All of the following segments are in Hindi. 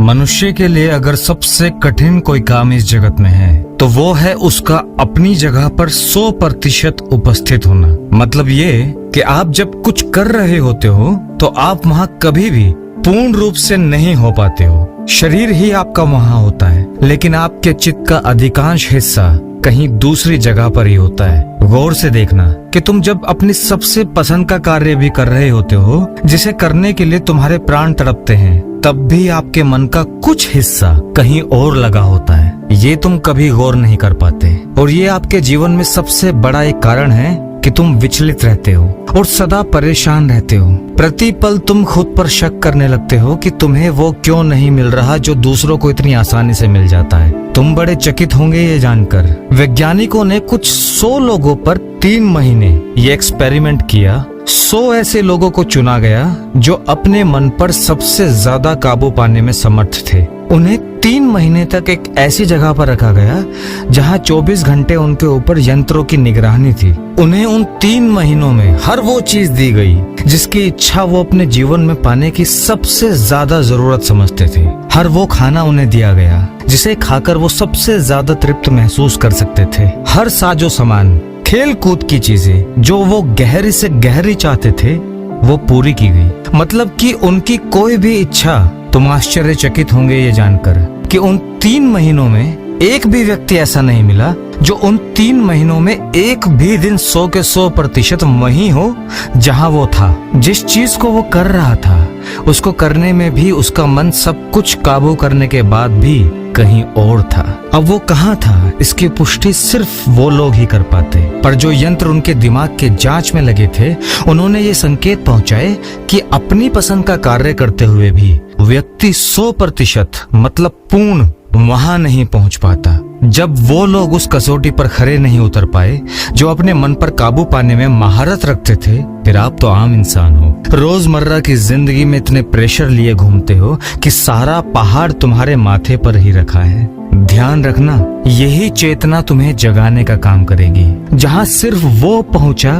मनुष्य के लिए अगर सबसे कठिन कोई काम इस जगत में है तो वो है उसका अपनी जगह पर 100% उपस्थित होना। मतलब ये कि आप जब कुछ कर रहे होते हो तो आप वहाँ कभी भी पूर्ण रूप से नहीं हो पाते हो। शरीर ही आपका वहाँ होता है, लेकिन आपके चित्त का अधिकांश हिस्सा कहीं दूसरी जगह पर ही होता है। गौर से देखना कि तुम जब अपनी सबसे पसंद का कार्य भी कर रहे होते हो, जिसे करने के लिए तुम्हारे प्राण तड़पते हैं, तब भी आपके मन का कुछ हिस्सा कहीं और लगा होता है। ये तुम कभी गौर नहीं कर पाते, और ये आपके जीवन में सबसे बड़ा एक कारण है कि तुम विचलित रहते हो और सदा परेशान रहते हो। प्रति पल तुम खुद पर शक करने लगते हो कि तुम्हें वो क्यों नहीं मिल रहा जो दूसरों को इतनी आसानी से मिल जाता है। तुम बड़े चकित होंगे ये जानकर, वैज्ञानिकों ने कुछ 100 लोगों पर 3 महीने ये एक्सपेरिमेंट किया। 100 ऐसे लोगों को चुना गया जो अपने मन पर सबसे ज्यादा काबू पाने में समर्थ थे। उन्हें 3 महीने तक एक ऐसी जगह पर रखा गया जहां 24 घंटे उनके ऊपर यंत्रों की निगरानी थी। उन्हें उन 3 महीनों में हर वो चीज दी गई जिसकी इच्छा वो अपने जीवन में पाने की सबसे ज्यादा जरूरत समझते थे। हर वो खाना उन्हें दिया गया जिसे खाकर वो सबसे ज्यादा तृप्त महसूस कर सकते थे। हर साजो सामान, खेल कूद की चीजें जो वो गहरी से गहरी चाहते थे, वो पूरी की गई। मतलब कि उनकी कोई भी इच्छा, तुम आश्चर्यचकित होंगे ये जानकर कि उन 3 महीनों में एक भी व्यक्ति ऐसा नहीं मिला जो उन 3 महीनों में एक भी दिन 100 के 100% वही हो जहां वो था। जिस चीज को वो कर रहा था उसको करने में भी उसका मन सब कुछ काबू करने के बाद भी कहीं और था। अब वो कहाँ था इसकी पुष्टि सिर्फ वो लोग ही कर पाते। पर जो यंत्र उनके दिमाग के जांच में लगे थे, उन्होंने ये संकेत पहुंचाए कि अपनी पसंद का कार्य करते हुए भी व्यक्ति 100% मतलब पूर्ण वहां नहीं पहुंच पाता। जब वो लोग उस कसौटी पर खरे नहीं उतर पाए जो अपने मन पर काबू पाने में महारत रखते थे, फिर आप तो आम इंसान हो, रोजमर्रा की जिंदगी में इतने प्रेशर लिए घूमते हो कि सारा पहाड़ तुम्हारे माथे पर ही रखा है। ध्यान रखना, यही चेतना तुम्हें जगाने का काम करेगी। जहां सिर्फ वो पहुंचा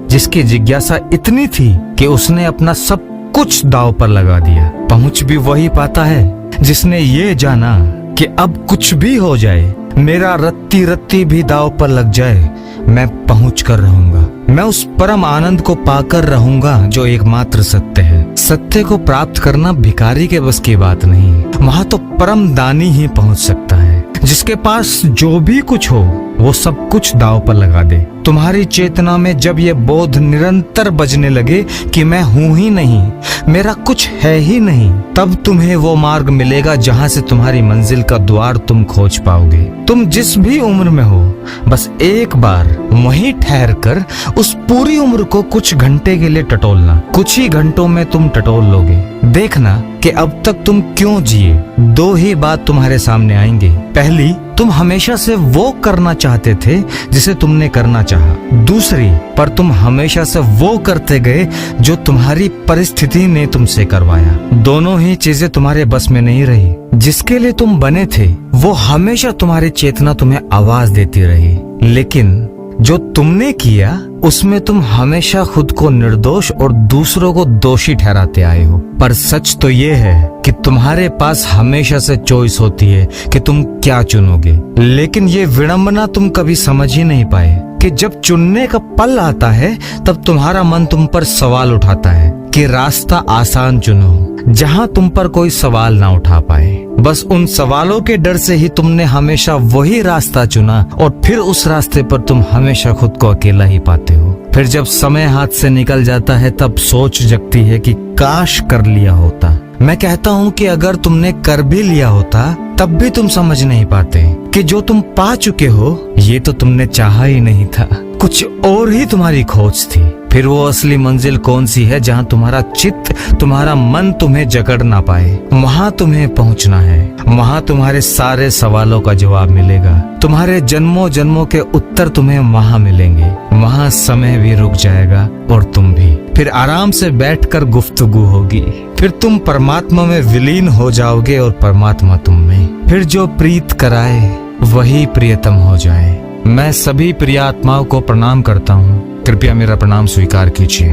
जिसकी जिज्ञासा इतनी थी कि उसने अपना सब कुछ दांव पर लगा दिया। पहुंच भी वही पाता है जिसने ये जाना कि अब कुछ भी हो जाए, मेरा रत्ती रत्ती भी दांव पर लग जाए, मैं पहुंच कर रहूंगा। मैं उस परम आनंद को पाकर रहूंगा जो एकमात्र सत्य है। सत्य को प्राप्त करना भिखारी के बस की बात नहीं। वहां तो परम दानी ही पहुंच सकता है, जिसके पास जो भी कुछ हो वो सब कुछ दांव पर लगा दे। तुम्हारी चेतना में जब ये बोध निरंतर बजने लगे कि मैं हूं ही नहीं, मेरा कुछ है ही नहीं, तब तुम्हें वो मार्ग मिलेगा जहां से तुम्हारी मंजिल का द्वार तुम खोज पाओगे। तुम जिस भी उम्र में हो, बस एक बार वहीं ठहर कर उस पूरी उम्र को कुछ घंटे के लिए टटोलना। कुछ ही घंटों में तुम टटोल लोगे। देखना कि अब तक तुम क्यों जिए। 2 ही बात तुम्हारे सामने आएंगे। पहली, तुम हमेशा से वो करना चाहते थे जिसे तुमने करना चाहा। दूसरी, पर तुम हमेशा से वो करते गए जो तुम्हारी परिस्थिति ने तुमसे करवाया। दोनों ही चीजें तुम्हारे बस में नहीं रही। जिसके लिए तुम बने थे वो हमेशा तुम्हारी चेतना तुम्हें आवाज देती रही, लेकिन जो तुमने किया उसमें तुम हमेशा खुद को निर्दोष और दूसरों को दोषी ठहराते आए हो। पर सच तो ये है कि तुम्हारे पास हमेशा से चॉइस होती है कि तुम क्या चुनोगे। लेकिन ये विडंबना तुम कभी समझ ही नहीं पाए कि जब चुनने का पल आता है तब तुम्हारा मन तुम पर सवाल उठाता है कि रास्ता आसान चुनो जहां तुम पर कोई सवाल ना उठा पाए। बस उन सवालों के डर से ही तुमने हमेशा वही रास्ता चुना, और फिर उस रास्ते पर तुम हमेशा खुद को अकेला ही पाते हो। फिर जब समय हाथ से निकल जाता है तब सोच जगती है कि काश कर लिया होता। मैं कहता हूँ कि अगर तुमने कर भी लिया होता तब भी तुम समझ नहीं पाते कि जो तुम पा चुके हो ये तो तुमने चाहा ही नहीं था, कुछ और ही तुम्हारी खोज थी। फिर वो असली मंजिल कौन सी है जहाँ तुम्हारा चित्त, तुम्हारा मन तुम्हें जकड़ ना पाए। वहाँ तुम्हें पहुँचना है। वहाँ तुम्हारे सारे सवालों का जवाब मिलेगा। तुम्हारे जन्मों जन्मों के उत्तर तुम्हें वहाँ मिलेंगे। वहाँ समय भी रुक जाएगा और तुम भी। फिर आराम से बैठकर गुफ्तगू होगी। फिर तुम परमात्मा में विलीन हो जाओगे और परमात्मा तुम में। फिर जो प्रीत कराए वही प्रियतम हो जाए। मैं सभी प्रिय आत्माओं को प्रणाम करता हूँ। कृपया मेरा प्रणाम स्वीकार कीजिए।